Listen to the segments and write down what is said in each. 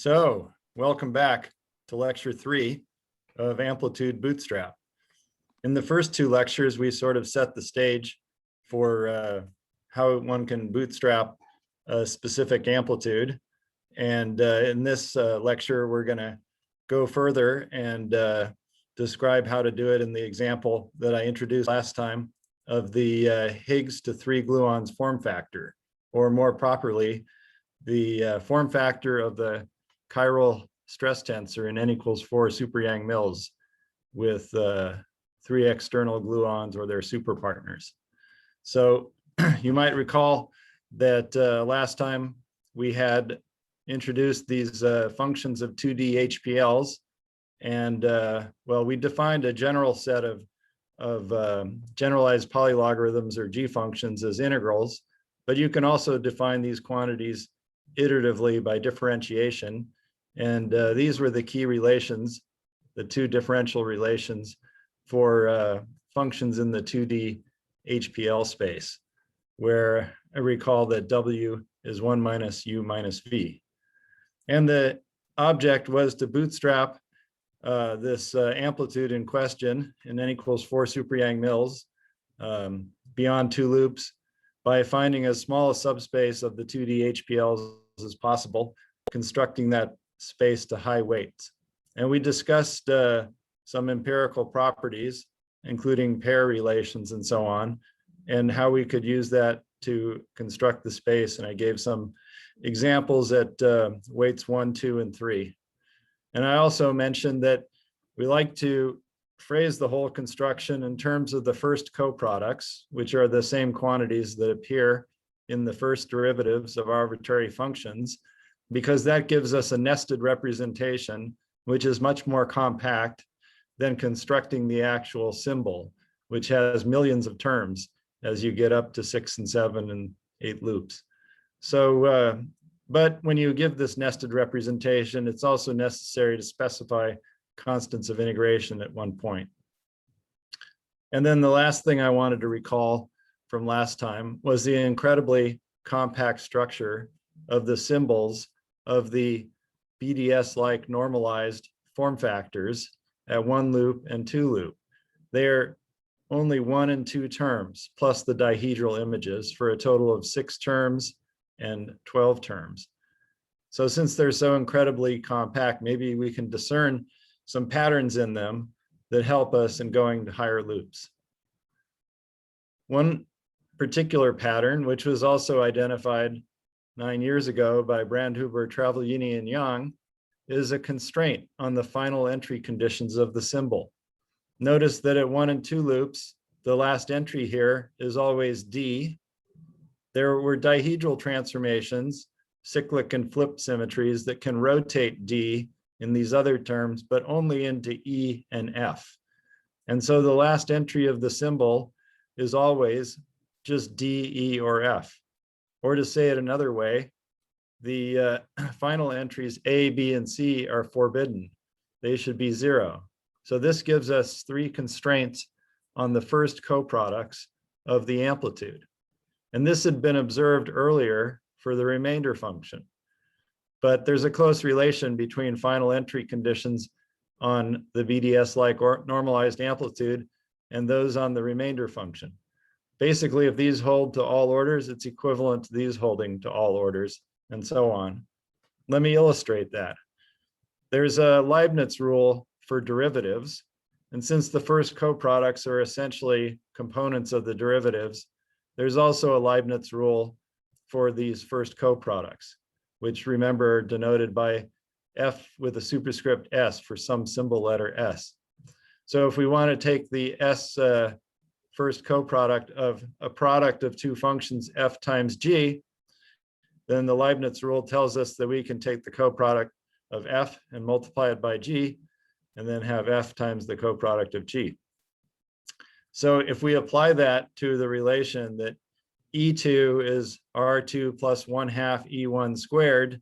So, welcome back to lecture 3 of Amplitude Bootstrap. In the first 2 lectures, we sort of set the stage for how one can bootstrap a specific amplitude. And in this lecture, we're going to go further and describe how to do it in the example that I introduced last time of the Higgs to 3 gluons form factor, or more properly, the form factor of the chiral stress tensor in N=4 super-Yang mills with 3 external gluons or their superpartners. So you might recall that last time we had introduced these functions of 2D HPLs, and well, we defined a general set of generalized polylogarithms or G functions as integrals, but you can also define these quantities iteratively by differentiation. And these were the key relations, the 2 differential relations for functions in the 2D HPL space, where I recall that W is 1 minus U minus V. And the object was to bootstrap this amplitude in question in N=4 super-Yang mills beyond 2 loops by finding as small a subspace of the 2D HPLs as possible, constructing that space to high weights. And we discussed some empirical properties, including pair relations and so on, and how we could use that to construct the space. And I gave some examples at weights 1, 2, and 3. And I also mentioned that we like to phrase the whole construction in terms of the first coproducts, which are the same quantities that appear in the first derivatives of arbitrary functions, because that gives us a nested representation, which is much more compact than constructing the actual symbol, which has millions of terms as you get up to 6 and 7 and 8 loops. So, but when you give this nested representation, it's also necessary to specify constants of integration at one point. And then the last thing I wanted to recall from last time was the incredibly compact structure of the symbols of the BDS-like normalized form factors at 1 loop and 2 loop. They're only 1 and 2 terms, plus the dihedral images, for a total of 6 terms and 12 terms. So since they're so incredibly compact, maybe we can discern some patterns in them that help us in going to higher loops. One particular pattern, which was also identified 9 years ago by Brandhuber, Travellini, and Yang, is a constraint on the final entry conditions of the symbol. Notice that at 1 and 2 loops, the last entry here is always D. There were dihedral transformations, cyclic and flip symmetries, that can rotate D in these other terms, but only into E and F. And so the last entry of the symbol is always just D, E, or F. Or to say it another way, the final entries A, B, and C are forbidden. They should be 0. So this gives us 3 constraints on the first coproducts of the amplitude. And this had been observed earlier for the remainder function. But there's a close relation between final entry conditions on the BDS-like or normalized amplitude and those on the remainder function. Basically, if these hold to all orders, it's equivalent to these holding to all orders, and so on. Let me illustrate that. There's a Leibniz rule for derivatives, and since the first coproducts are essentially components of the derivatives, there's also a Leibniz rule for these first coproducts, which, remember, are denoted by F with a superscript S for some symbol letter S. So if we want to take the S first coproduct of a product of 2 functions F times G, then the Leibniz rule tells us that we can take the coproduct of F and multiply it by G, and then have F times the coproduct of G. So if we apply that to the relation that E2 is R2 plus 1/2 E1 squared,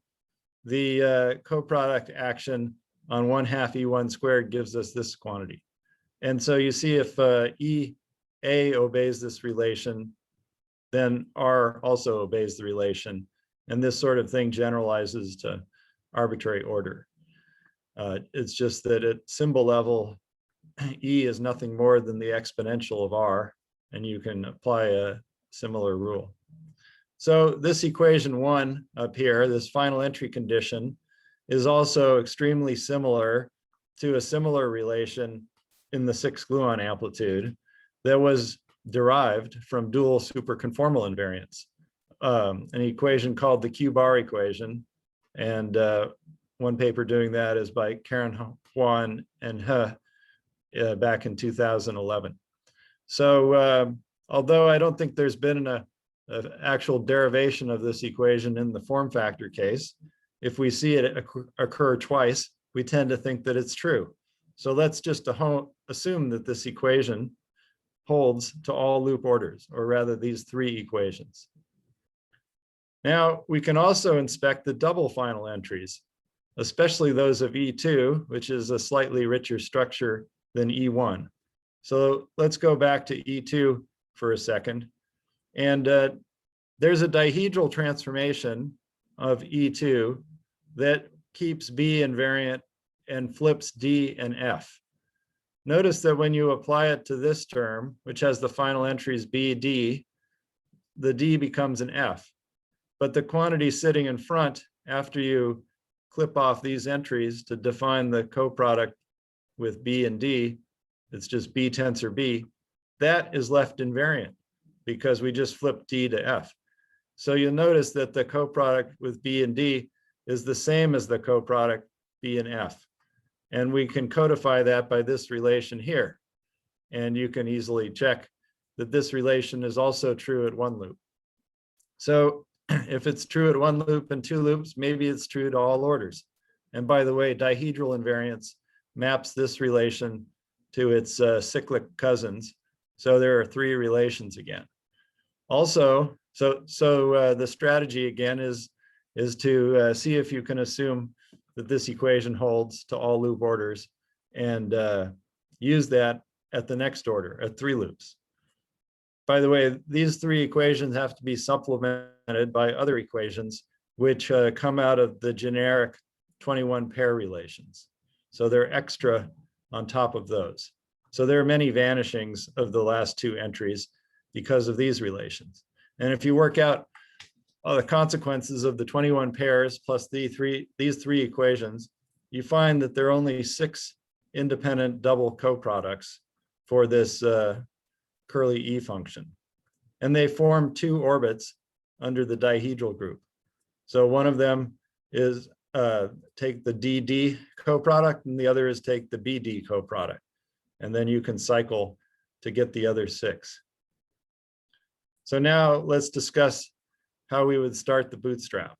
the coproduct action on 1/2 E1 squared gives us this quantity. And so you see, if EA obeys this relation, then R also obeys the relation. And this sort of thing generalizes to arbitrary order. It's just that at symbol level, E is nothing more than the exponential of R, and you can apply a similar rule. So this equation 1 up here, this final entry condition, is also extremely similar to a similar relation in the 6-gluon amplitude that was derived from dual superconformal invariance, an equation called the Q-bar equation. And one paper doing that is by Karen Huan and He back in 2011. So although I don't think there's been an actual derivation of this equation in the form factor case, if we see it occur twice, we tend to think that it's true. So let's just assume that this equation holds to all loop orders, or rather these 3 equations. Now we can also inspect the double final entries, especially those of E2, which is a slightly richer structure than E1. So let's go back to E2 for a second. And there's a dihedral transformation of E2 that keeps B invariant and flips D and F. Notice that when you apply it to this term, which has the final entries B, D, the D becomes an F. But the quantity sitting in front, after you clip off these entries to define the coproduct with B and D, it's just B tensor B, that is left invariant because we just flipped D to F. So you'll notice that the coproduct with B and D is the same as the coproduct B and F. And we can codify that by this relation here. And you can easily check that this relation is also true at 1 loop. So if it's true at 1 loop and 2 loops, maybe it's true to all orders. And by the way, dihedral invariance maps this relation to its cyclic cousins. So there are 3 relations again. Also, the strategy again is to see if you can assume that this equation holds to all loop orders and use that at the next order, at 3 loops. By the way, these 3 equations have to be supplemented by other equations which come out of the generic 21 pair relations. So they're extra on top of those. So there are many vanishings of the last 2 entries because of these relations. And if you work out all the consequences of the 21 pairs plus these 3 equations, you find that there are only 6 independent double coproducts for this curly E function. And they form 2 orbits under the dihedral group. So one of them is take the DD coproduct and the other is take the BD coproduct. And then you can cycle to get the other 6. So now let's discuss how we would start the bootstrap.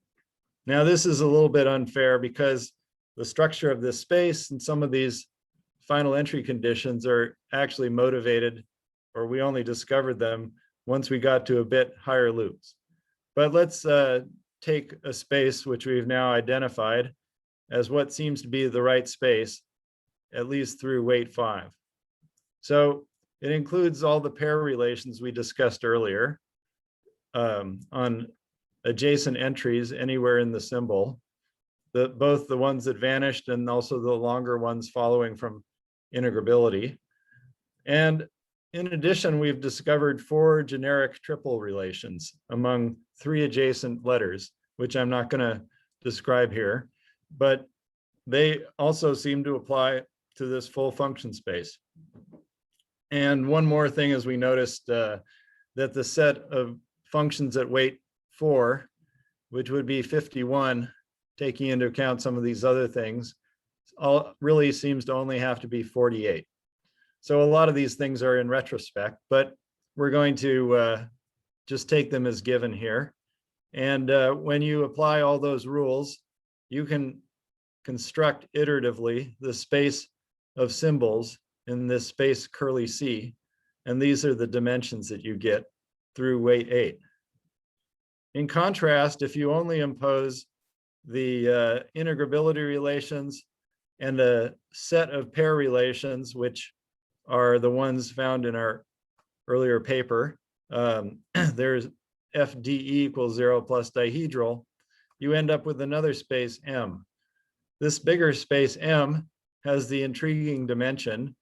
Now this is a little bit unfair because the structure of this space and some of these final entry conditions are actually motivated, or we only discovered them once we got to a bit higher loops. But let's take a space which we've now identified as what seems to be the right space, at least through weight 5. So it includes all the pair relations we discussed earlier on adjacent entries anywhere in the symbol, both the ones that vanished and also the longer ones following from integrability. And in addition, we've discovered 4 generic triple relations among 3 adjacent letters, which I'm not going to describe here, but they also seem to apply to this full function space. And one more thing is we noticed that the set of functions at weight 4, which would be 51, taking into account some of these other things, really seems to only have to be 48. So a lot of these things are in retrospect, but we're going to just take them as given here. And when you apply all those rules, you can construct iteratively the space of symbols in this space curly C. And these are the dimensions that you get through weight 8. In contrast, if you only impose the integrability relations and a set of pair relations, which are the ones found in our earlier paper, there's FDE equals 0 plus dihedral, you end up with another space M, this bigger space M has the intriguing dimension,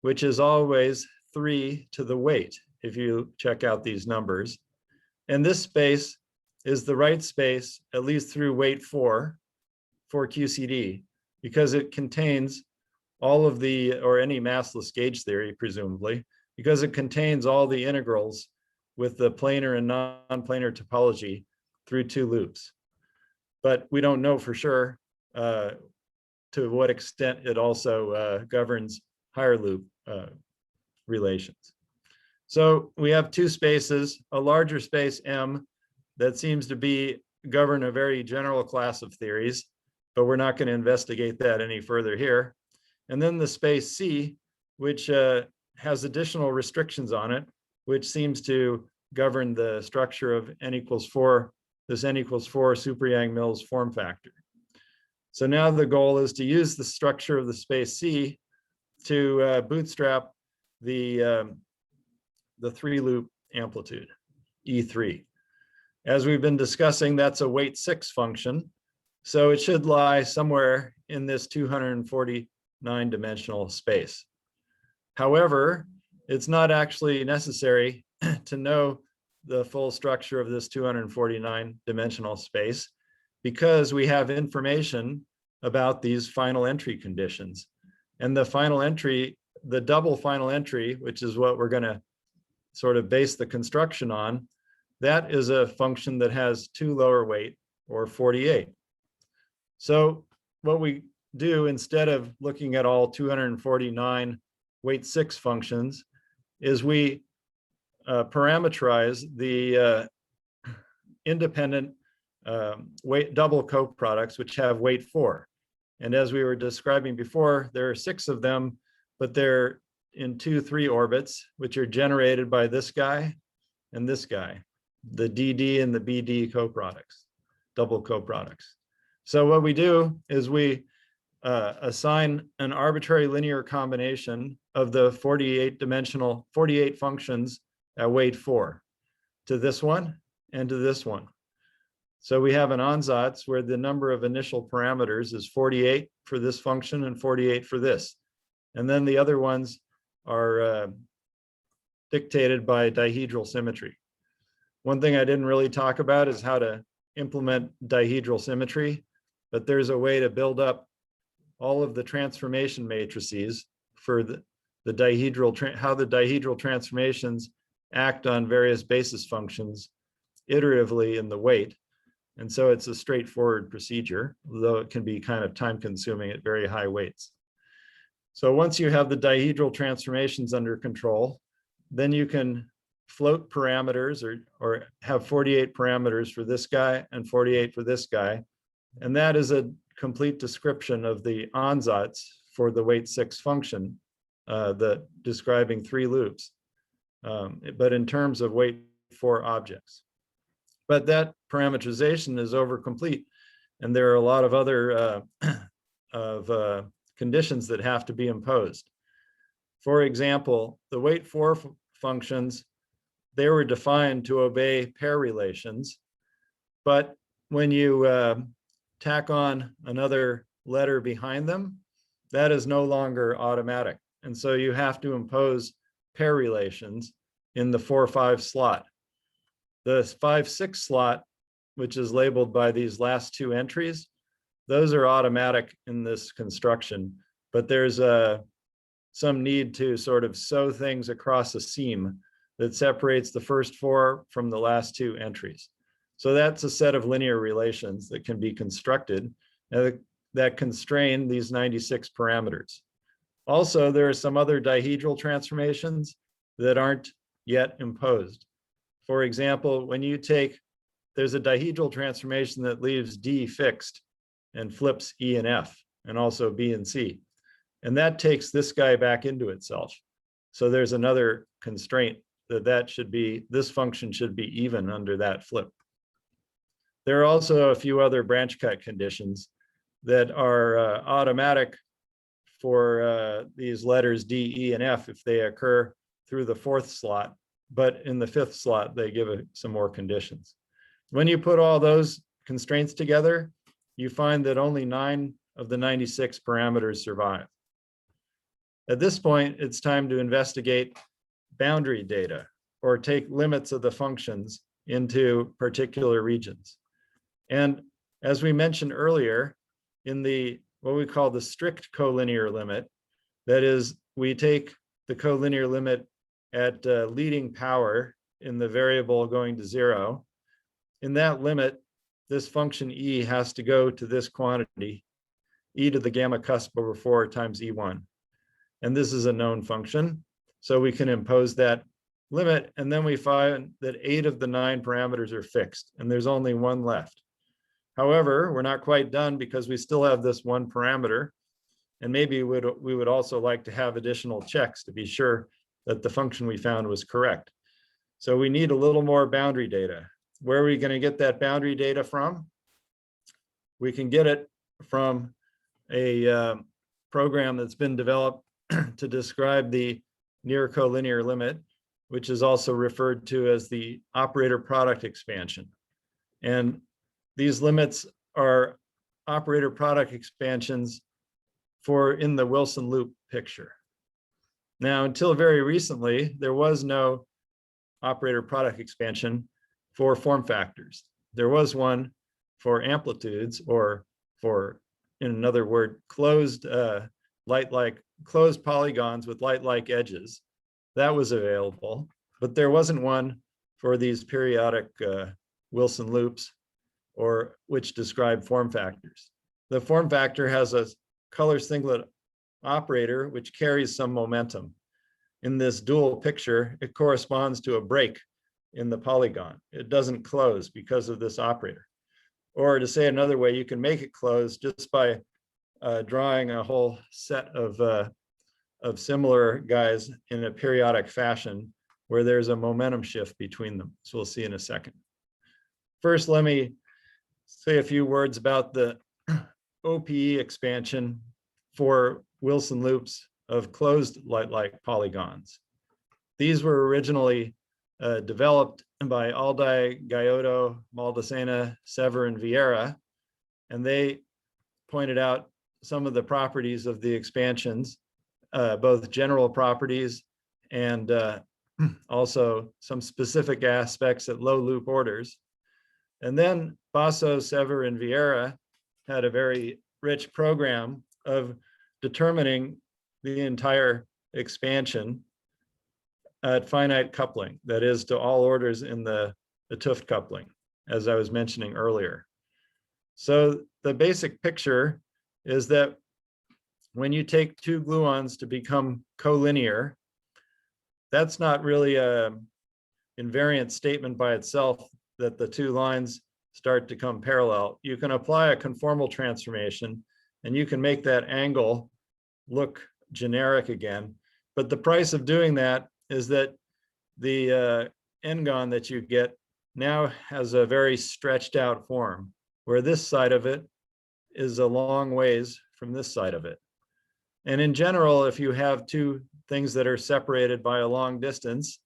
which is always 3 to the weight, if you check out these numbers. And this space is the right space, at least through weight 4 for QCD, because it contains all of the, or any massless gauge theory, presumably, because it contains all the integrals with the planar and non-planar topology through 2 loops. But we don't know for sure to what extent it also governs higher loop relations. So we have 2 spaces, a larger space M that seems to govern a very general class of theories, but we're not going to investigate that any further here. And then the space C, which has additional restrictions on it, which seems to govern the structure of n equals 4, this n equals 4 Super-Yang-Mills form factor. So now the goal is to use the structure of the space C to bootstrap the 3-loop amplitude, E3. As we've been discussing, that's a weight 6 function. So it should lie somewhere in this 249-dimensional space. However, it's not actually necessary to know the full structure of this 249-dimensional space, because we have information about these final entry conditions. And the final entry, the double final entry, which is what we're going to sort of base the construction on, that is a function that has 2 lower weight, or 48. So what we do, instead of looking at all 249 weight 6 functions, is we parameterize the independent weight double coproducts, which have weight 4. And as we were describing before, there are 6 of them, but they're in 2-3 orbits, which are generated by this guy and this guy, the DD and the BD coproducts, double coproducts. So what we do is we assign an arbitrary linear combination of the 48 functions at weight 4 to this one and to this one. So we have an ansatz where the number of initial parameters is 48 for this function and 48 for this. And then the other ones are dictated by dihedral symmetry. One thing I didn't really talk about is how to implement dihedral symmetry, but there's a way to build up all of the transformation matrices for the dihedral, how the dihedral transformations act on various basis functions iteratively in the weight. And so it's a straightforward procedure, though it can be kind of time consuming at very high weights. So once you have the dihedral transformations under control, then you can float parameters or have 48 parameters for this guy and 48 for this guy. And that is a complete description of the ansatz for the weight 6 function, describing 3 loops, but in terms of weight 4 objects. But that parameterization is over complete, and there are a lot of other conditions that have to be imposed. For example, the weight 4 functions, they were defined to obey pair relations, but when you tack on another letter behind them, that is no longer automatic. And so you have to impose pair relations in the 4-5 slot. The 5-6 slot, which is labeled by these last 2 entries, those are automatic in this construction, but there's some need to sort of sew things across a seam that separates the first 4 from the last 2 entries. So that's a set of linear relations that can be constructed that constrain these 96 parameters. Also, there are some other dihedral transformations that aren't yet imposed. For example, when you there's a dihedral transformation that leaves D fixed and flips E and F, and also B and C. And that takes this guy back into itself. So there's another constraint this function should be even under that flip. There are also a few other branch cut conditions that are automatic for these letters D, E, and F if they occur through the 4th slot, but in the 5th slot, they give some more conditions. When you put all those constraints together, you find that only 9 of the 96 parameters survive. At this point, it's time to investigate boundary data or take limits of the functions into particular regions. And as we mentioned earlier, in the what we call the strict collinear limit, that is, we take the collinear limit at leading power in the variable going to 0. In that limit, this function e has to go to this quantity, e to the gamma cusp over 4 times e1. And this is a known function, so we can impose that limit, and then we find that 8 of the 9 parameters are fixed, and there's only 1 left. However, we're not quite done because we still have this 1 parameter, and maybe we would also like to have additional checks to be sure that the function we found was correct. So we need a little more boundary data. Where are we going to get that boundary data from? We can get it from a program that's been developed to describe the near-collinear limit, which is also referred to as the operator product expansion. And these limits are operator product expansions for in the Wilson loop picture. Now, until very recently, there was no operator product expansion for form factors. There was one for amplitudes, or for, in another word, closed closed polygons with light-like edges. That was available, but there wasn't one for these periodic Wilson loops, or which describe form factors. The form factor has a color singlet operator which carries some momentum. In this dual picture, it corresponds to a break in the polygon. It doesn't close because of this operator. Or to say another way, you can make it close just by drawing a whole set of similar guys in a periodic fashion where there's a momentum shift between them. So we'll see in a second. First, let me say a few words about the OPE expansion for Wilson loops of closed light-like polygons. These were originally developed by Alday, Gaiotto, Maldacena, Sever, and Vieira, and they pointed out some of the properties of the expansions, both general properties and also some specific aspects at low loop orders. And then Basso, Sever, and Vieira had a very rich program of determining the entire expansion at finite coupling, that is, to all orders in the 't Hooft coupling, as I was mentioning earlier. So the basic picture is that when you take 2 gluons to become collinear, that's not really an invariant statement by itself that the 2 lines start to come parallel. You can apply a conformal transformation and you can make that angle look generic again. But the price of doing that is that the n-gon that you get now has a very stretched out form, where this side of it is a long ways from this side of it. And in general, if you have 2 things that are separated by a long distance,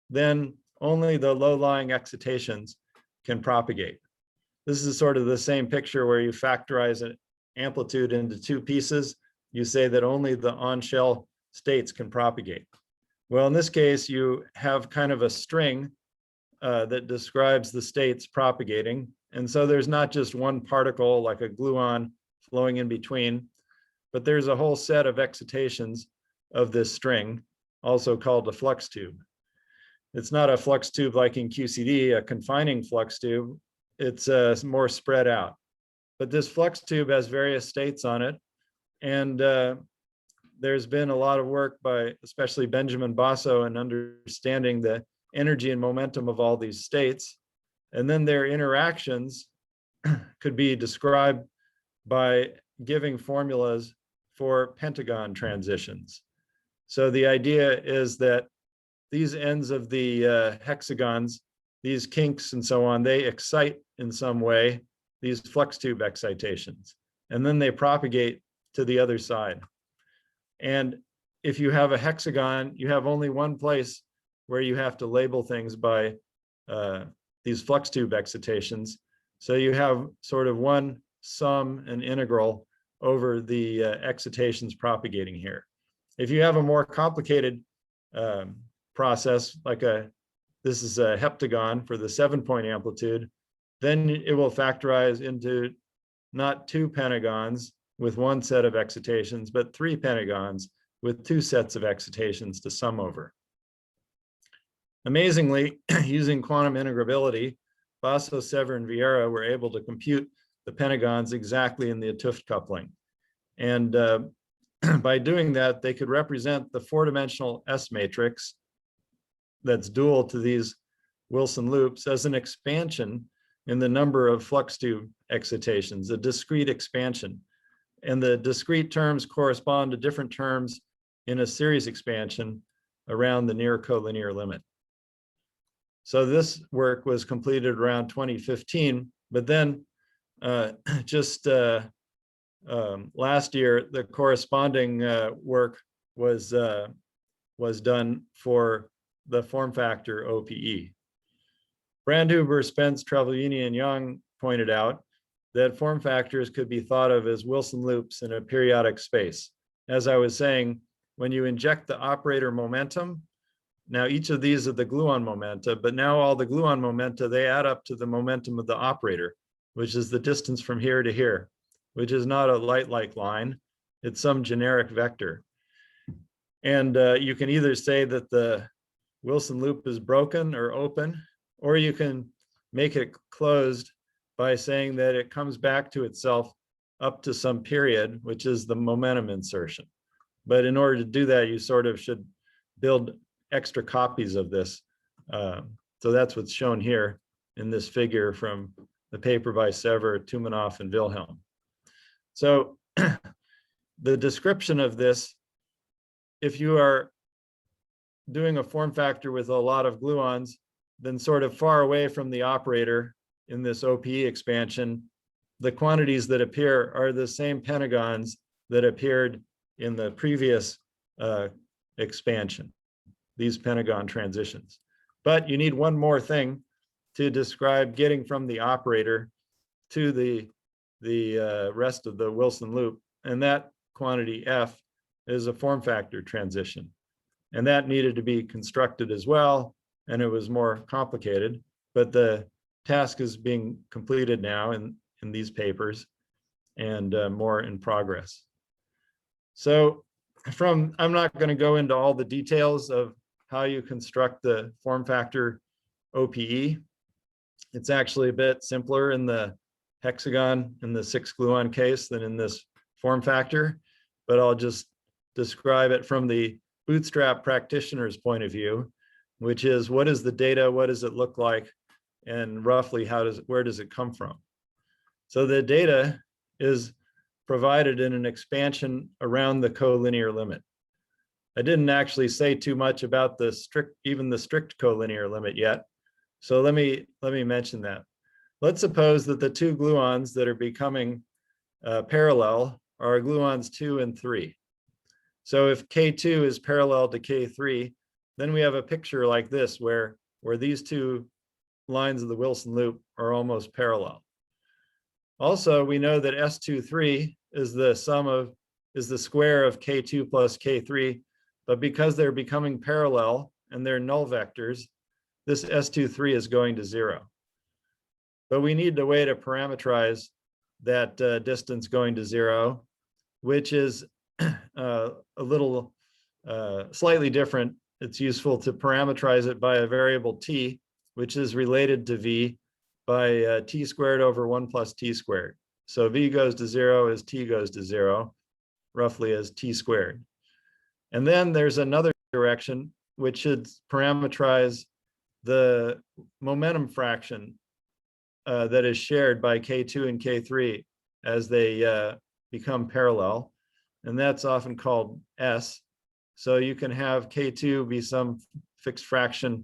then only the low-lying excitations can propagate. This is sort of the same picture where you factorize an amplitude into 2 pieces. You say that only the on-shell states can propagate. Well, in this case, you have kind of a string that describes the states propagating. And so there's not just one particle like a gluon flowing in between, but there's a whole set of excitations of this string, also called a flux tube. It's not a flux tube like in QCD, a confining flux tube. It's more spread out. But this flux tube has various states on it. And there's been a lot of work by especially Benjamin Basso in understanding the energy and momentum of all these states. And then their interactions could be described by giving formulas for pentagon transitions. So the idea is that these ends of the hexagons, these kinks and so on, they excite in some way these flux tube excitations, and then they propagate to the other side. And if you have a hexagon, you have only one place where you have to label things by these flux tube excitations. So you have sort of one sum and integral over the excitations propagating here. If you have a more complicated process, like this is a heptagon for the 7-point amplitude, then it will factorize into not 2 pentagons with 1 set of excitations, but 3 pentagons with 2 sets of excitations to sum over. Amazingly, using quantum integrability, Basso, Sever, and Vieira were able to compute the pentagons exactly in the 't Hooft coupling. And by doing that, they could represent the 4-dimensional S matrix that's dual to these Wilson loops as an expansion in the number of flux tube excitations, a discrete expansion. And the discrete terms correspond to different terms in a series expansion around the near collinear limit. So this work was completed around 2015, but then last year, the corresponding work was done for the form factor OPE. Brandhuber, Spence, Travaglini, and Young pointed out that form factors could be thought of as Wilson loops in a periodic space. As I was saying, when you inject the operator momentum, now each of these are the gluon momenta, but now all the gluon momenta, they add up to the momentum of the operator, which is the distance from here to here, which is not a light-like line, it's some generic vector. And you can either say that the Wilson loop is broken or open, or you can make it closed by saying that it comes back to itself up to some period, which is the momentum insertion. But in order to do that, you sort of should build extra copies of this. So that's what's shown here in this figure from the paper by Sever, Tumanoff, and Wilhelm. So the description of this, if you are doing a form factor with a lot of gluons, then sort of far away from the operator in this OPE expansion, the quantities that appear are the same pentagons that appeared in the previous expansion, these pentagon transitions. But you need one more thing to describe getting from the operator to the rest of the Wilson loop, and that quantity F is a form factor transition. And that needed to be constructed as well, and it was more complicated, but the task is being completed now in these papers, and more in progress. So I'm not going to go into all the details of how you construct the form factor OPE. It's actually a bit simpler in the hexagon in the 6-gluon case than in this form factor, but I'll just describe it from the Bootstrap practitioner's point of view, which is what is the data, what does it look like, and roughly where does it come from? So the data is provided in an expansion around the collinear limit. I didn't actually say too much about even the strict collinear limit yet, so let me mention that. Let's suppose that the 2 gluons that are becoming parallel are gluons 2 and 3. So if K2 is parallel to K3, then we have a picture like this where these 2 lines of the Wilson loop are almost parallel. Also, we know that S23 is the square of K2 plus K3, but because they're becoming parallel and they're null vectors, this S23 is going to 0. But we need a way to parameterize that distance going to 0, which is a little slightly different. It's useful to parameterize it by a variable t, which is related to v by t squared over 1 plus t squared. So v goes to 0 as t goes to 0, roughly as t squared. And then there's another direction which should parameterize the momentum fraction that is shared by K2 and K3 as they become parallel. And that's often called S. So you can have K2 be some fixed fraction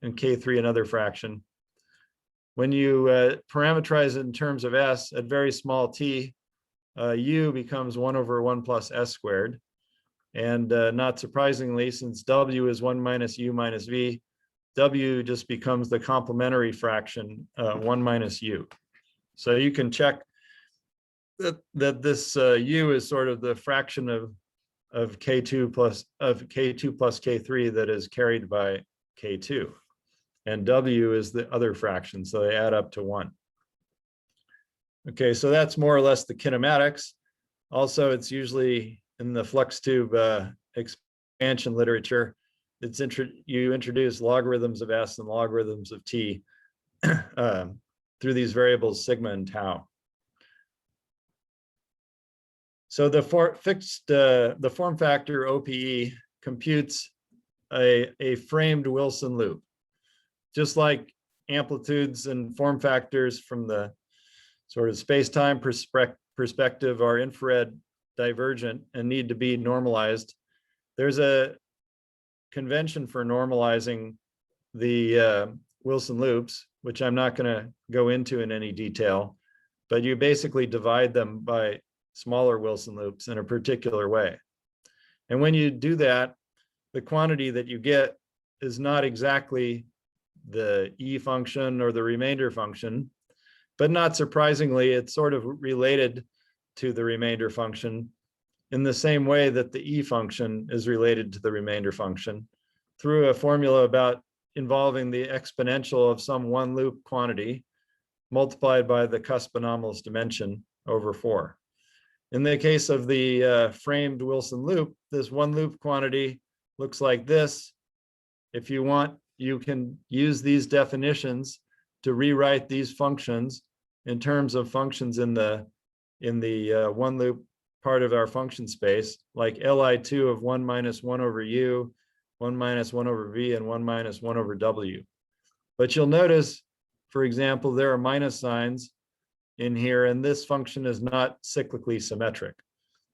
and K3 another fraction. When you parameterize it in terms of S at very small t, U becomes 1 over 1 plus S squared. And not surprisingly, since W is 1 minus U minus V, W just becomes the complementary fraction 1 minus U. So you can check that this U is sort of the fraction of K2 plus K3 that is carried by K2. And W is the other fraction, so they add up to 1. Okay, so that's more or less the kinematics. Also, it's usually in the flux tube expansion literature, you introduce logarithms of S and logarithms of T through these variables sigma and tau. So the form factor OPE computes a framed Wilson loop, just like amplitudes and form factors from the sort of space-time perspective are infrared divergent and need to be normalized. There's a convention for normalizing the Wilson loops, which I'm not going to go into in any detail, but you basically divide them by smaller Wilson loops in a particular way. And when you do that, the quantity that you get is not exactly the E function or the remainder function, but not surprisingly, it's sort of related to the remainder function in the same way that the E function is related to the remainder function through a formula about involving the exponential of some one loop quantity multiplied by the cusp anomalous dimension over 4. In the case of the framed Wilson loop, this one loop quantity looks like this. If you want, you can use these definitions to rewrite these functions in terms of functions in the one loop part of our function space, like Li2 of 1 minus 1 over U, 1 minus 1 over V, and 1 minus 1 over W. But you'll notice, for example, there are minus signs in here, and this function is not cyclically symmetric.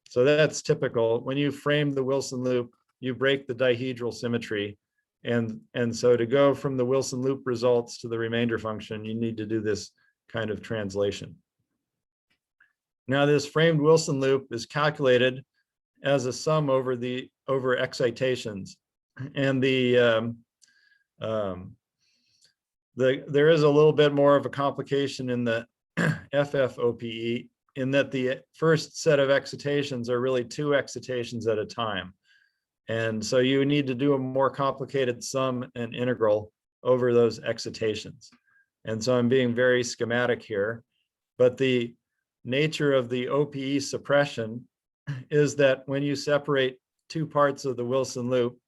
So that's typical. When you frame the Wilson loop, you break the dihedral symmetry. And so to go from the Wilson loop results to the remainder function, you need to do this kind of translation. Now, this framed Wilson loop is calculated as a sum over excitations. And there is a little bit more of a complication in the FFOPE in that the first set of excitations are really 2 excitations at a time. And so you need to do a more complicated sum and integral over those excitations. And so I'm being very schematic here, but the nature of the OPE suppression is that when you separate 2 parts of the Wilson loop,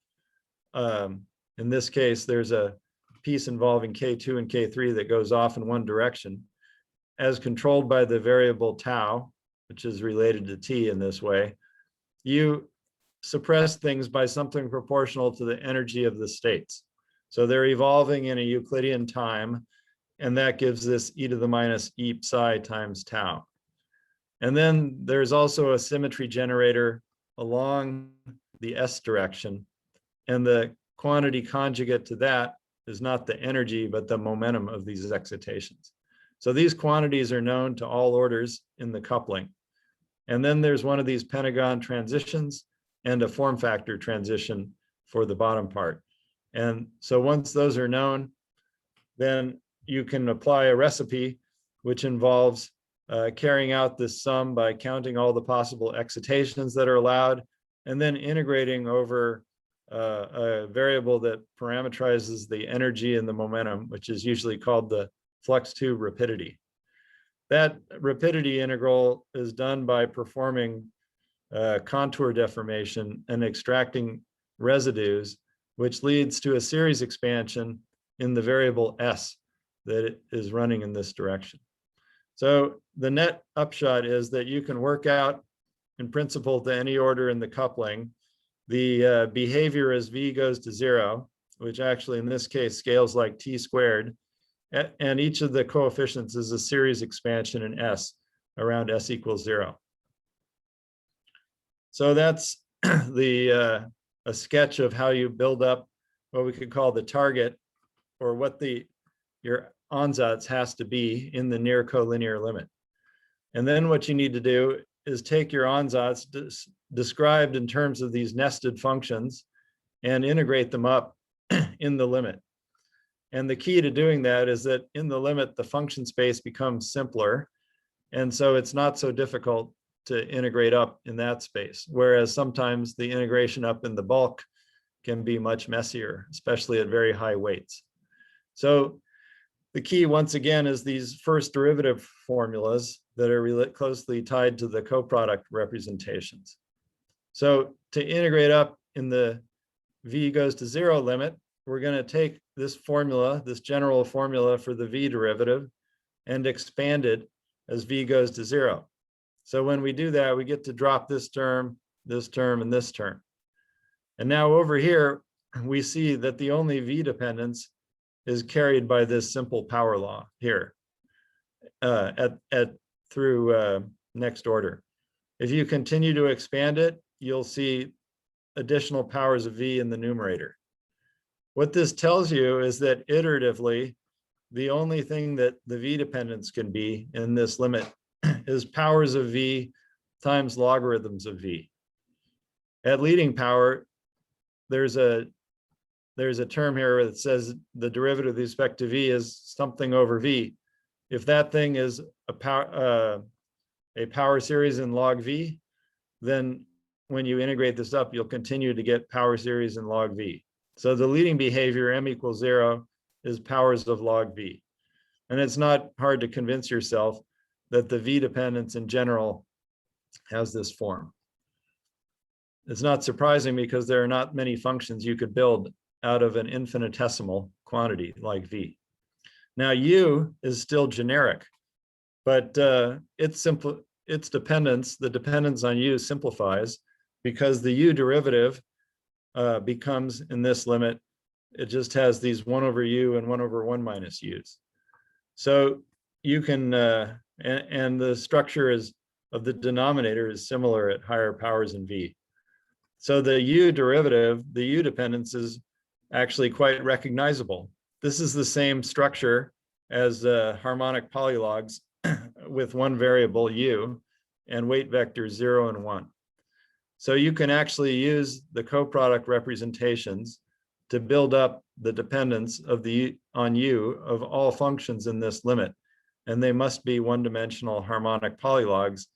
in this case, there's a piece involving K2 and K3 that goes off in one direction, as controlled by the variable tau, which is related to T in this way, you suppress things by something proportional to the energy of the states. So they're evolving in a Euclidean time, and that gives this e to the minus e psi times tau. And then there's also a symmetry generator along the S direction, and the quantity conjugate to that is not the energy, but the momentum of these excitations. So these quantities are known to all orders in the coupling. And then there's one of these pentagon transitions and a form factor transition for the bottom part. And so once those are known, then you can apply a recipe which involves carrying out this sum by counting all the possible excitations that are allowed, and then integrating over a variable that parameterizes the energy and the momentum, which is usually called the flux tube rapidity. That rapidity integral is done by performing contour deformation and extracting residues, which leads to a series expansion in the variable S that is running in this direction. So the net upshot is that you can work out in principle to any order in the coupling the behavior as V goes to 0, which actually in this case scales like T squared, and each of the coefficients is a series expansion in S around S equals 0. So that's a sketch of how you build up what we could call the target, or what your ansatz has to be in the near collinear limit. And then what you need to do is take your ansatz described in terms of these nested functions and integrate them up in the limit. And the key to doing that is that in the limit, the function space becomes simpler. And so it's not so difficult to integrate up in that space, whereas sometimes the integration up in the bulk can be much messier, especially at very high weights. So the key, once again, is these first derivative formulas that are really closely tied to the coproduct representations. So to integrate up in the v goes to 0 limit, we're going to take this formula, this general formula for the v derivative, and expand it as v goes to 0. So when we do that, we get to drop this term, and this term. And now over here, we see that the only v dependence is carried by this simple power law here through next order. If you continue to expand it, you'll see additional powers of v in the numerator. What this tells you is that iteratively, the only thing that the v dependence can be in this limit is powers of v times logarithms of v. At leading power, there's a term here that says the derivative with respect to v is something over v. If that thing is a power series in log v, then when you integrate this up, you'll continue to get power series in log v. So the leading behavior, m equals 0, is powers of log v. And it's not hard to convince yourself that the v dependence in general has this form. It's not surprising because there are not many functions you could build out of an infinitesimal quantity like v. Now u is still generic, but its dependence, the dependence on u simplifies because the u derivative becomes, in this limit, it just has these 1 over u and 1 over 1 minus u's. So you can, and the structure of the denominator is similar at higher powers in v. So the u derivative, the u dependence is actually quite recognizable. This is the same structure as harmonic polylogs with one variable u and weight vectors 0 and 1. So you can actually use the coproduct representations to build up the dependence of on u of all functions in this limit. And they must be one-dimensional harmonic polylogs.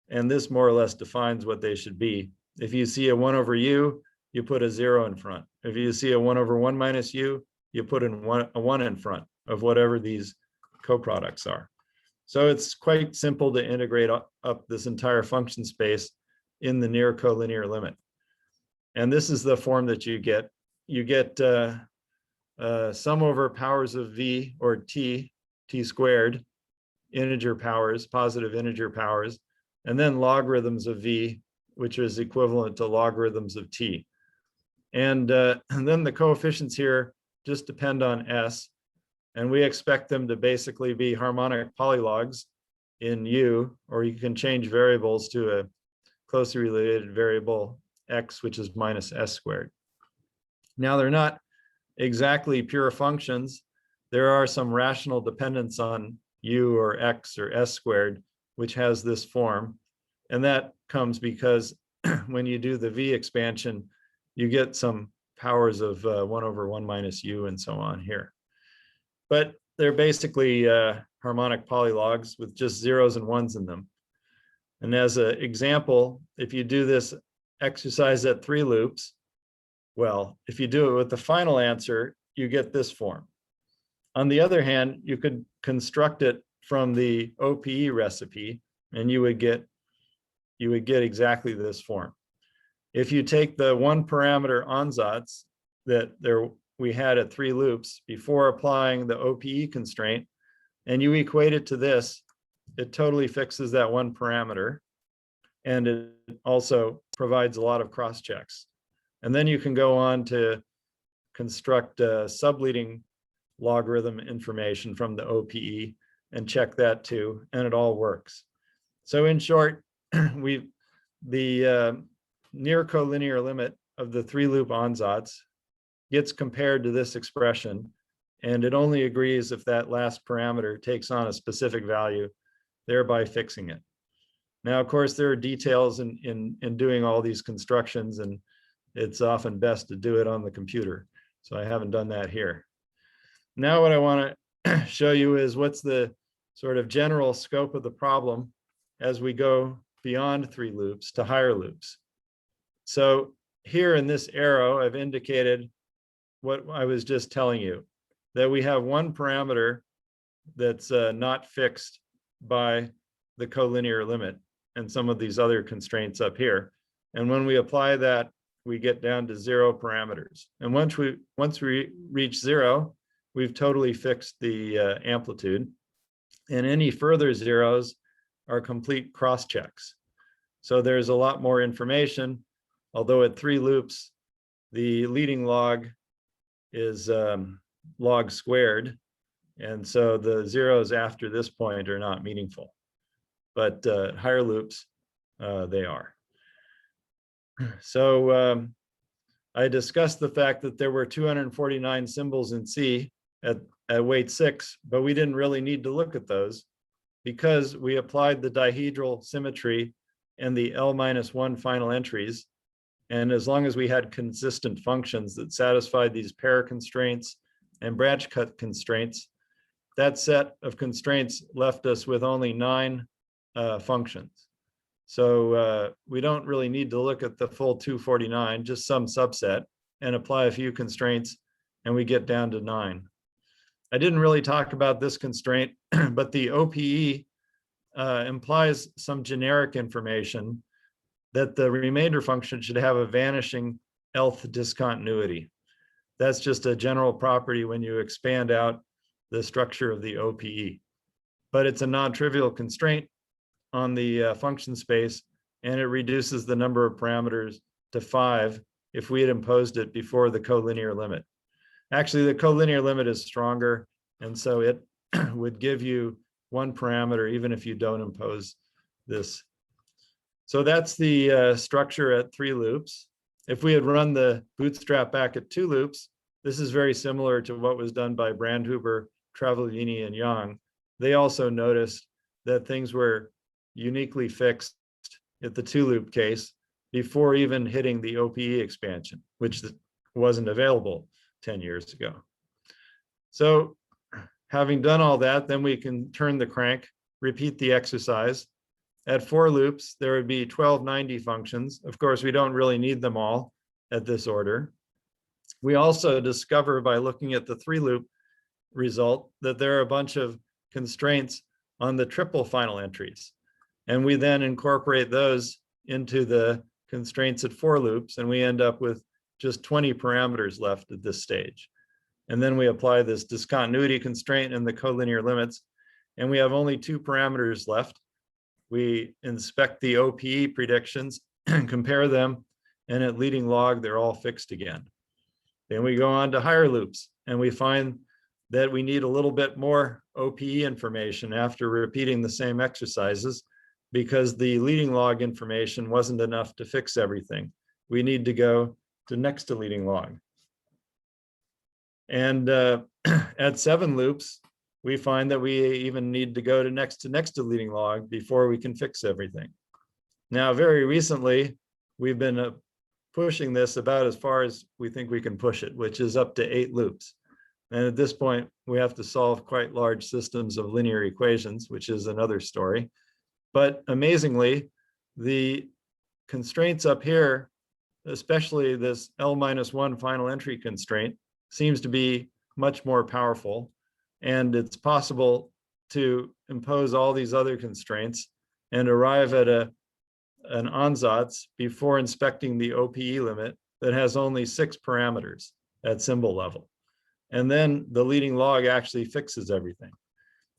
And this more or less defines what they should be. If you see a 1 over u, you put a 0 in front. If you see a 1 over 1 minus u, you put a 1 in front of whatever these coproducts are. So it's quite simple to integrate up this entire function space in the near collinear limit. And this is the form that you get. You get sum over powers of v, or t squared, integer powers, positive integer powers, and then logarithms of v, which is equivalent to logarithms of t. And then the coefficients here just depend on s, and we expect them to basically be harmonic polylogs in u, or you can change variables to a closely related variable x, which is minus s squared. Now, they're not exactly pure functions. There are some rational dependence on u or x or s squared, which has this form. And that comes because when you do the v expansion, you get some powers of 1 over 1 minus u and so on here. But they're basically harmonic polylogs with just zeros and ones in them. And as an example, if you do this exercise at 3 loops, well, if you do it with the final answer, you get this form. On the other hand, you could construct it from the OPE recipe, and you would get exactly this form. If you take the 1 parameter ansatz that we had at 3 loops before applying the OPE constraint, and you equate it to this, it totally fixes that 1 parameter. And it also provides a lot of cross checks. And then you can go on to construct subleading logarithm information from the OPE and check that too, and it all works. So in short, the near collinear limit of the 3 loop ansatz gets compared to this expression, and it only agrees if that last parameter takes on a specific value, thereby fixing it. Now, of course, there are details in doing all these constructions, and it's often best to do it on the computer. So I haven't done that here. Now what I want to show you is what's the sort of general scope of the problem as we go beyond 3 loops to higher loops. So here in this arrow, I've indicated what I was just telling you, that we have one parameter that's not fixed by the collinear limit and some of these other constraints up here. And when we apply that, we get down to 0 parameters. And once we reach 0, we've totally fixed the amplitude. And any further zeros are complete cross checks. So there's a lot more information, although at 3 loops, the leading log is log squared. And so the zeros after this point are not meaningful. But higher loops, they are. So I discussed the fact that there were 249 symbols in C at weight 6, but we didn't really need to look at those because we applied the dihedral symmetry and the L-1 final entries. And as long as we had consistent functions that satisfied these pair constraints and branch cut constraints, that set of constraints left us with only 9 functions. So we don't really need to look at the full 249, just some subset, and apply a few constraints, and we get down to 9. I didn't really talk about this constraint, but the OPE implies some generic information that the remainder function should have a vanishing Lth discontinuity. That's just a general property when you expand out the structure of the OPE. But it's a non-trivial constraint on the function space, and it reduces the number of parameters to 5 if we had imposed it before the collinear limit. Actually, the collinear limit is stronger, and so it would give you 1 parameter even if you don't impose this. So that's the structure at 3 loops. If we had run the bootstrap back at 2 loops, this is very similar to what was done by Brandhuber, Travellini, and Yang. They also noticed that things were uniquely fixed at the 2-loop case before even hitting the OPE expansion, which wasn't available 10 years ago. So having done all that, then we can turn the crank, repeat the exercise. At 4 loops, there would be 1290 functions. Of course, we don't really need them all at this order. We also discover by looking at the 3-loop result that there are a bunch of constraints on the triple final entries. And we then incorporate those into the constraints at 4 loops, and we end up with just 20 parameters left at this stage. And then we apply this discontinuity constraint and the collinear limits, and we have only 2 parameters left. We inspect the OPE predictions and compare them, and at leading log, they're all fixed again. Then we go on to higher loops, and we find that we need a little bit more OPE information after repeating the same exercises, because the leading log information wasn't enough to fix everything. We need to go to next to leading log. And at 7 loops, we find that we even need to go to next to leading log before we can fix everything. Now, very recently, we've been pushing this about as far as we think we can push it, which is up to 8 loops. And at this point, we have to solve quite large systems of linear equations, which is another story. But amazingly, the constraints up here, especially this L-1 final entry constraint, seems to be much more powerful. And it's possible to impose all these other constraints and arrive at an ansatz before inspecting the OPE limit that has only 6 parameters at symbol level. And then the leading log actually fixes everything.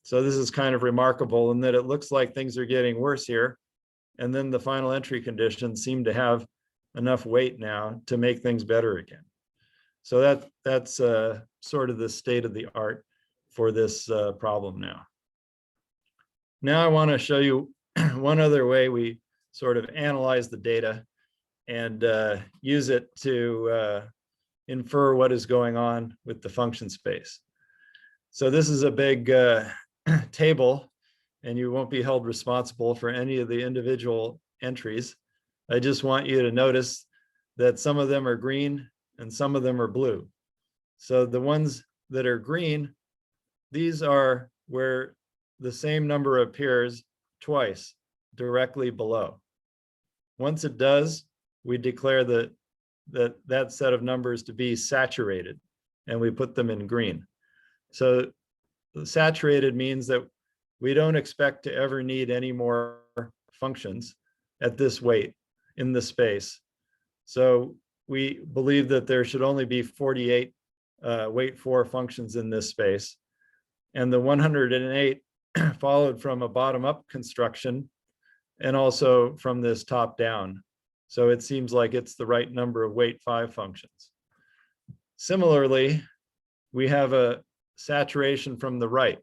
So this is kind of remarkable in that it looks like things are getting worse here. And then the final entry conditions seem to have enough weight now to make things better again. So that's sort of the state of the art for this problem now. Now I want to show you one other way we sort of analyze the data and use it to infer what is going on with the function space. So this is a big table, and you won't be held responsible for any of the individual entries. I just want you to notice that some of them are green and some of them are blue. So the ones that are green, these are where the same number appears twice directly below. Once it does, we declare that set of numbers to be saturated, and we put them in green. So saturated means that we don't expect to ever need any more functions at this weight in the space. So we believe that there should only be 48 weight 4 functions in this space. And the 108 followed from a bottom-up construction and also from this top-down. So it seems like it's the right number of weight 5 functions. Similarly, we have a saturation from the right.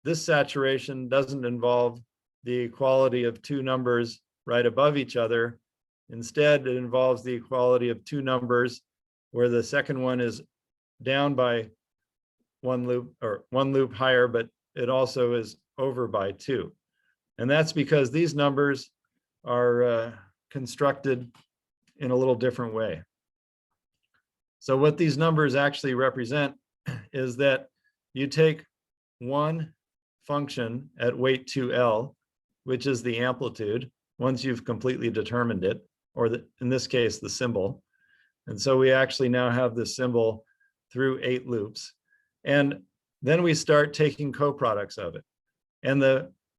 This saturation doesn't involve the equality of two numbers right above each other. Instead, it involves the equality of two numbers where the second one is down by one loop higher, but it also is over by 2. And that's because these numbers are constructed in a little different way. So what these numbers actually represent is that you take one function at weight 2L, which is the amplitude, once you've completely determined it, or in this case, the symbol. And so we actually now have this symbol through 8 loops. And then we start taking coproducts of it. And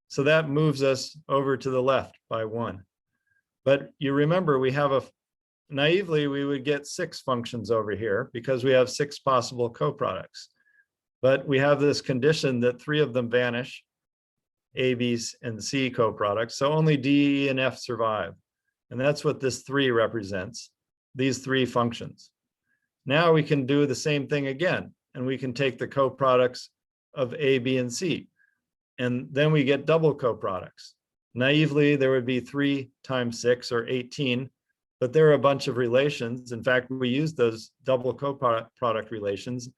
so that moves us over to the left by 1. But you remember, we have naively, we would get 6 functions over here because we have 6 possible coproducts. But we have this condition that 3 of them vanish, A, B, and C coproducts. So only D, E, and F survive. And that's what this 3 represents, these 3 functions. Now we can do the same thing again, and we can take the coproducts of A, B, and C. And then we get double coproducts. Naively, there would be 3 times 6 or 18, but there are a bunch of relations. In fact, we use those double coproduct relations,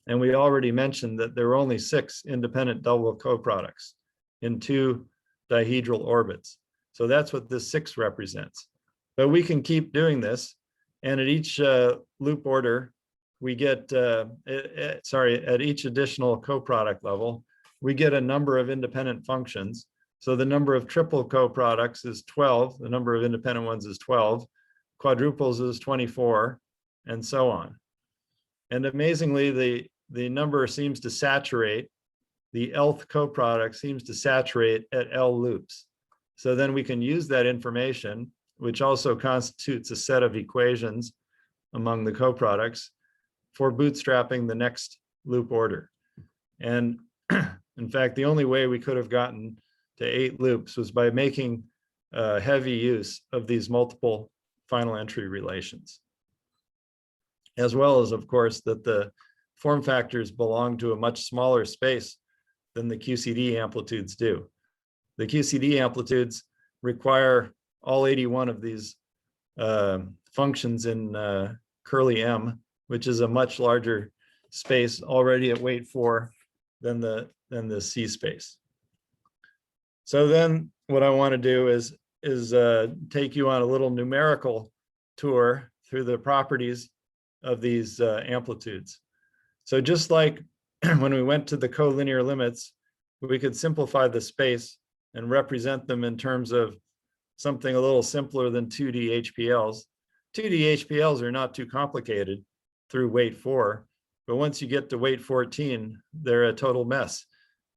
and we already mentioned that there are only 6 independent double coproducts in 2 dihedral orbits. So that's what this 6 represents. But we can keep doing this, and at each loop order, we get, at each additional coproduct level, we get a number of independent functions. So the number of triple coproducts is 12, the number of independent ones is 12, quadruples is 24, and so on. And amazingly, the number seems to saturate, the Lth coproduct seems to saturate at L loops. So then we can use that information, which also constitutes a set of equations among the coproducts, for bootstrapping the next loop order. And in fact, the only way we could have gotten to 8 loops was by making heavy use of these multiple final entry relations. As well as, of course, that the form factors belong to a much smaller space than the QCD amplitudes do. The QCD amplitudes require all 81 of these functions in curly M, which is a much larger space already at weight 4 than the C space. So then what I want to do is take you on a little numerical tour through the properties of these amplitudes. So just like when we went to the collinear limits, we could simplify the space and represent them in terms of something a little simpler than 2D HPLs. 2D HPLs are not too complicated through weight 4, but once you get to weight 14, they're a total mess.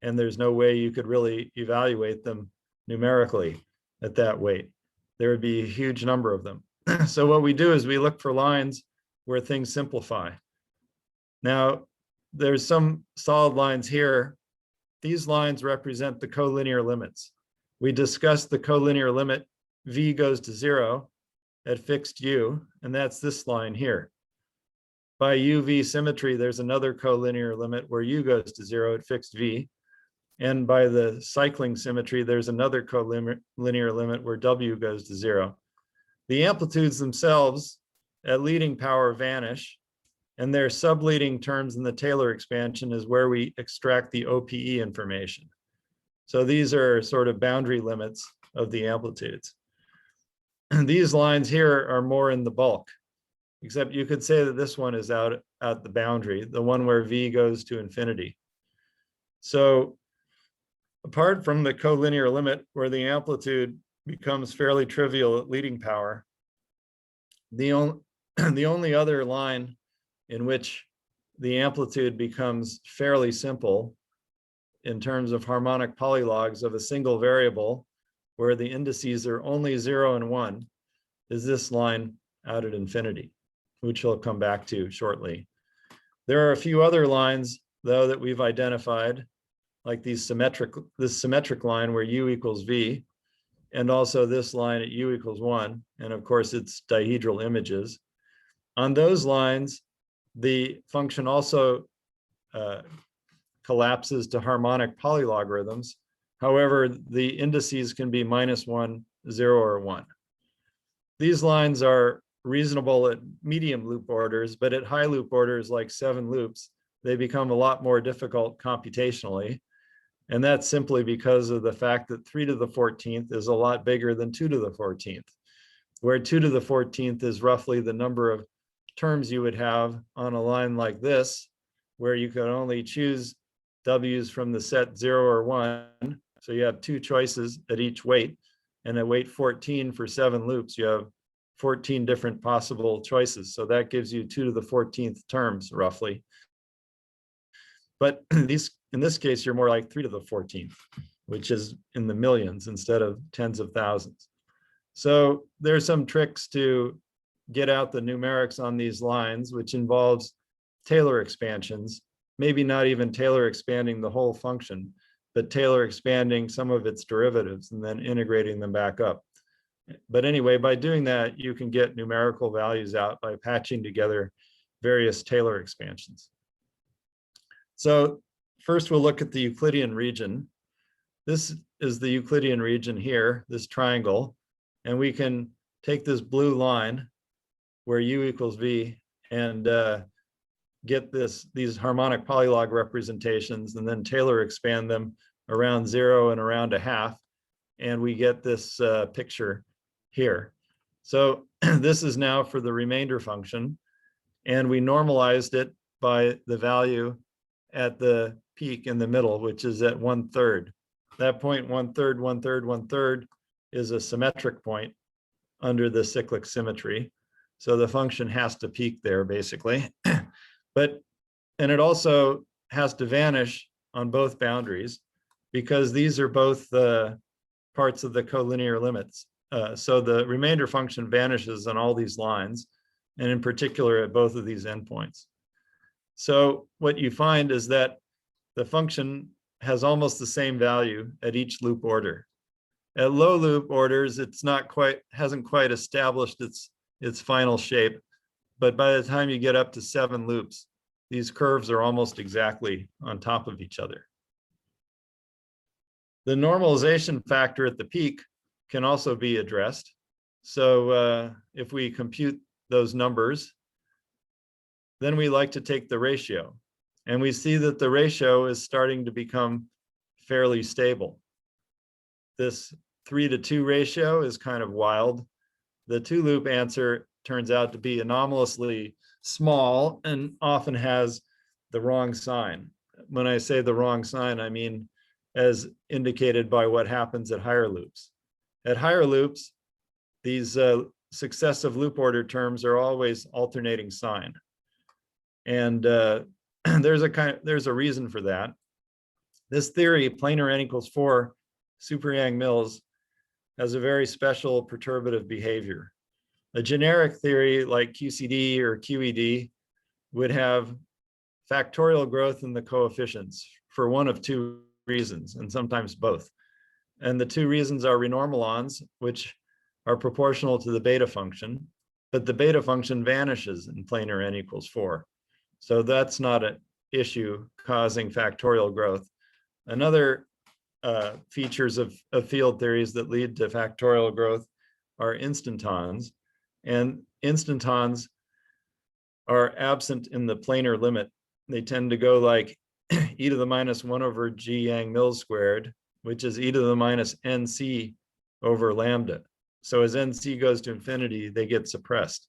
And there's no way you could really evaluate them numerically at that weight. There would be a huge number of them. So what we do is we look for lines where things simplify. Now, there's some solid lines here. These lines represent the collinear limits. We discussed the collinear limit, V goes to 0 at fixed U, and that's this line here. By UV symmetry, there's another collinear limit where U goes to 0 at fixed V. And by the cycling symmetry, there's another collinear limit where W goes to 0. The amplitudes themselves at leading power vanish, and their subleading terms in the Taylor expansion is where we extract the OPE information. So these are sort of boundary limits of the amplitudes. And these lines here are more in the bulk, except you could say that this one is out at the boundary, the one where V goes to infinity. So Apart from the collinear limit where the amplitude becomes fairly trivial at leading power, the only other line in which the amplitude becomes fairly simple in terms of harmonic polylogs of a single variable where the indices are only 0 and 1 is this line out at infinity, which I'll come back to shortly. There are a few other lines, though, that we've identified, like this symmetric line where u equals v, and also this line at u equals 1, and of course its dihedral images. On those lines, the function also collapses to harmonic polylogarithms. However, the indices can be -1, 0, or 1. These lines are reasonable at medium loop orders, but at high loop orders like 7 loops, they become a lot more difficult computationally. And that's simply because of the fact that 3 to the 14th is a lot bigger than 2 to the 14th, where 2 to the 14th is roughly the number of terms you would have on a line like this, where you could only choose w's from the set 0 or 1. So you have 2 choices at each weight. And at weight 14 for 7 loops, you have 14 different possible choices. So that gives you 2 to the 14th terms, roughly. But in this case, you're more like 3 to the 14th, which is in the millions instead of tens of thousands. So there's some tricks to get out the numerics on these lines, which involves Taylor expansions, maybe not even Taylor expanding the whole function, but Taylor expanding some of its derivatives and then integrating them back up. But anyway, by doing that, you can get numerical values out by patching together various Taylor expansions. So first we'll look at the Euclidean region. This is the Euclidean region here, this triangle, and we can take this blue line where u equals v and get these harmonic polylog representations and then Taylor expand them around 0 and around 1/2, and we get this picture here. So this is now for the remainder function, and we normalized it by the value at the peak in the middle, which is at 1/3. That point 1/3, 1/3, 1/3 is a symmetric point under the cyclic symmetry. So the function has to peak there basically. And it also has to vanish on both boundaries because these are both parts of the collinear limits. So the remainder function vanishes on all these lines, and in particular at both of these endpoints. So what you find is that the function has almost the same value at each loop order. At low loop orders, hasn't quite established its final shape, but by the time you get up to 7 loops, these curves are almost exactly on top of each other. The normalization factor at the peak can also be addressed. So if we compute those numbers, then we like to take the ratio. And we see that the ratio is starting to become fairly stable. This 3:2 ratio is kind of wild. The 2-loop answer turns out to be anomalously small and often has the wrong sign. When I say the wrong sign, I mean as indicated by what happens at higher loops. At higher loops, these successive loop order terms are always alternating sign. And there's a reason for that. This theory, planar n equals 4, Super-Yang-Mills, has a very special perturbative behavior. A generic theory like QCD or QED would have factorial growth in the coefficients for one of 2 reasons, and sometimes both. And the 2 reasons are renormalons, which are proportional to the beta function, but the beta function vanishes in planar n equals 4. So that's not an issue causing factorial growth. Another features of field theories that lead to factorial growth are instantons. And instantons are absent in the planar limit. They tend to go like e to the minus 1 over g Yang-Mills squared, which is e to the minus nc over lambda. So as nc goes to infinity, they get suppressed.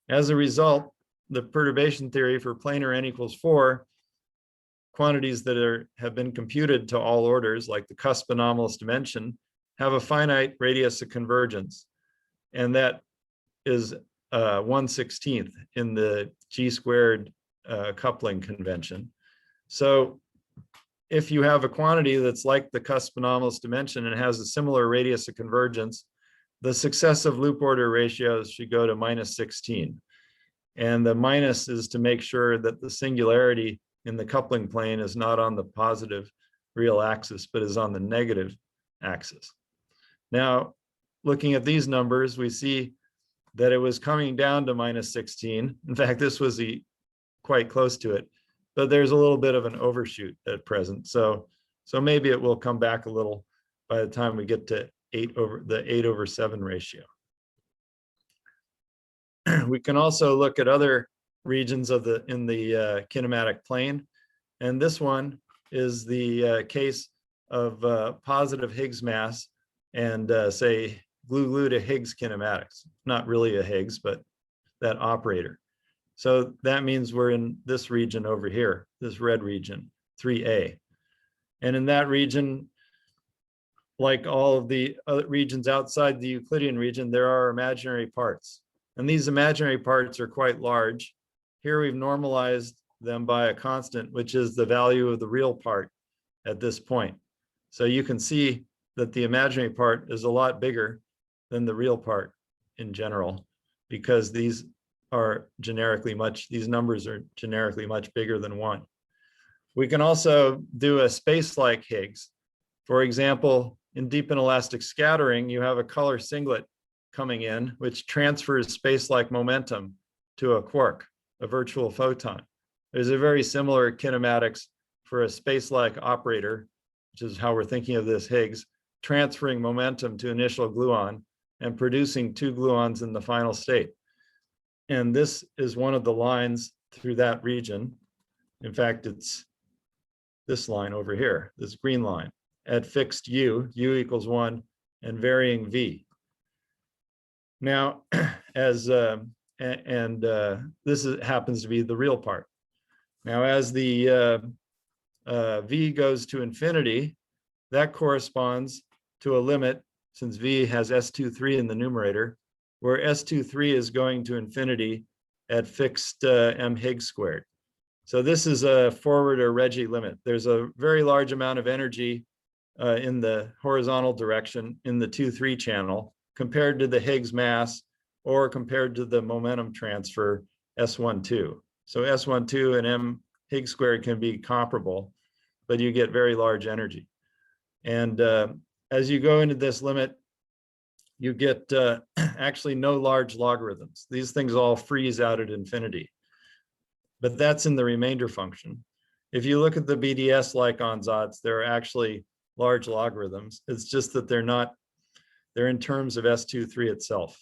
As a result, the perturbation theory for planar n equals 4 quantities that have been computed to all orders, like the cusp anomalous dimension, have a finite radius of convergence. And that is 1/16 in the G² coupling convention. So if you have a quantity that's like the cusp anomalous dimension and has a similar radius of convergence, the successive loop order ratios should go to -16. And the minus is to make sure that the singularity in the coupling plane is not on the positive real axis, but is on the negative axis. Now, looking at these numbers, we see that it was coming down to -16. In fact, this was quite close to it, but there's a little bit of an overshoot at present. So maybe it will come back a little by the time we get to the 8/7 ratio. We can also look at other regions in the kinematic plane. And this one is the case of positive Higgs mass and say glue to Higgs kinematics. Not really a Higgs, but that operator. So that means we're in this region over here, this red region, 3A. And in that region, like all of the other regions outside the Euclidean region, there are imaginary parts. And these imaginary parts are quite large. Here we've normalized them by a constant, which is the value of the real part at this point. So you can see that the imaginary part is a lot bigger than the real part in general, because these numbers are generically much bigger than 1. We can also do a space-like Higgs. For example, in deep inelastic scattering, you have a color singlet coming in, which transfers space-like momentum to a quark, a virtual photon. There's a very similar kinematics for a space-like operator, which is how we're thinking of this Higgs, transferring momentum to initial gluon and producing 2 gluons in the final state. And this is one of the lines through that region. In fact, it's this line over here, this green line, at fixed u equals 1, and varying v. Now, this happens to be the real part. Now, as the v goes to infinity, that corresponds to a limit, since v has S23 in the numerator, where S23 is going to infinity at fixed m Higgs squared. So this is a forward or Regge limit. There's a very large amount of energy in the horizontal direction in the 2-3 channel compared to the Higgs mass or compared to the momentum transfer S12. So S12 and m Higgs squared can be comparable, but you get very large energy. And as you go into this limit, you get actually no large logarithms. These things all freeze out at infinity. But that's in the remainder function. If you look at the BDS-like ansatz, there are actually large logarithms. It's just that they're in terms of S23 itself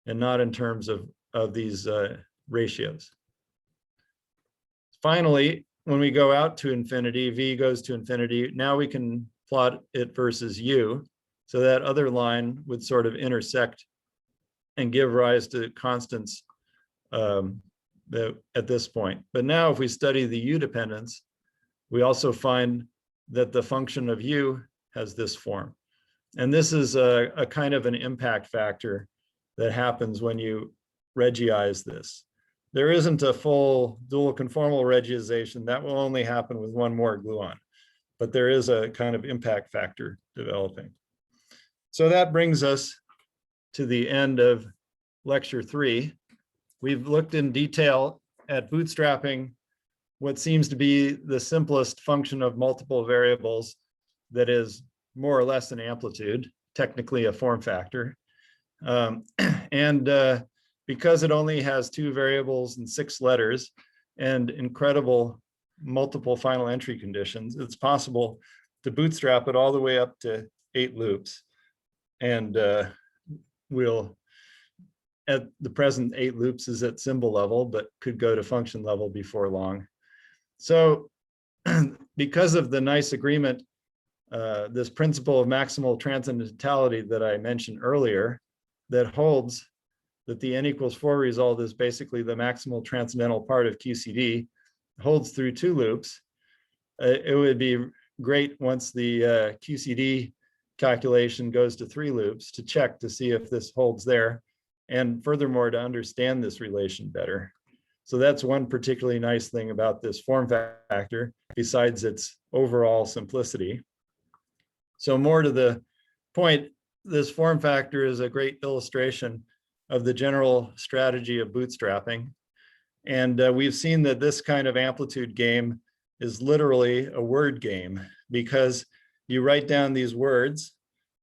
and not in terms of these ratios. Finally, when we go out to infinity, v goes to infinity, now we can plot it versus u. So that other line would sort of intersect and give rise to constants at this point. But now if we study the u dependence, we also find that the function of u has this form. And this is a kind of an impact factor that happens when you Reggeize this. There isn't a full dual conformal Reggeization. That will only happen with one more gluon. But there is a kind of impact factor developing. So that brings us to the end of lecture 3. We've looked in detail at bootstrapping what seems to be the simplest function of multiple variables that is more or less an amplitude, technically a form factor. Because it only has 2 variables and 6 letters and incredible multiple final entry conditions, it's possible to bootstrap it all the way up to 8 loops. And we'll, at the present, 8 loops is at symbol level, but could go to function level before long. So because of the nice agreement, this principle of maximal transcendentality that I mentioned earlier, that holds that the n equals 4 result is basically the maximal transcendental part of QCD, holds through 2 loops. it would be great once the QCD calculation goes to 3 loops to check to see if this holds there. And furthermore, to understand this relation better. So that's one particularly nice thing about this form factor, besides its overall simplicity. So more to the point, this form factor is a great illustration of the general strategy of bootstrapping. And we've seen that this kind of amplitude game is literally a word game, because you write down these words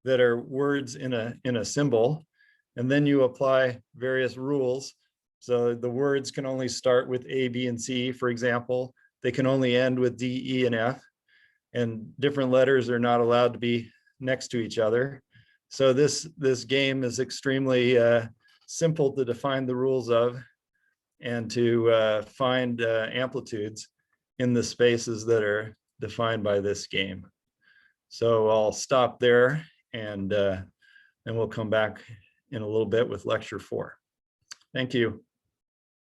that are words in a symbol, and then you apply various rules. So the words can only start with A, B, and C, for example. They can only end with D, E, and F, and different letters are not allowed to be next to each other. So this game is extremely simple to define the rules of, and to find amplitudes in the spaces that are defined by this game. So I'll stop there, and then we'll come back in a little bit with lecture 4. Thank you.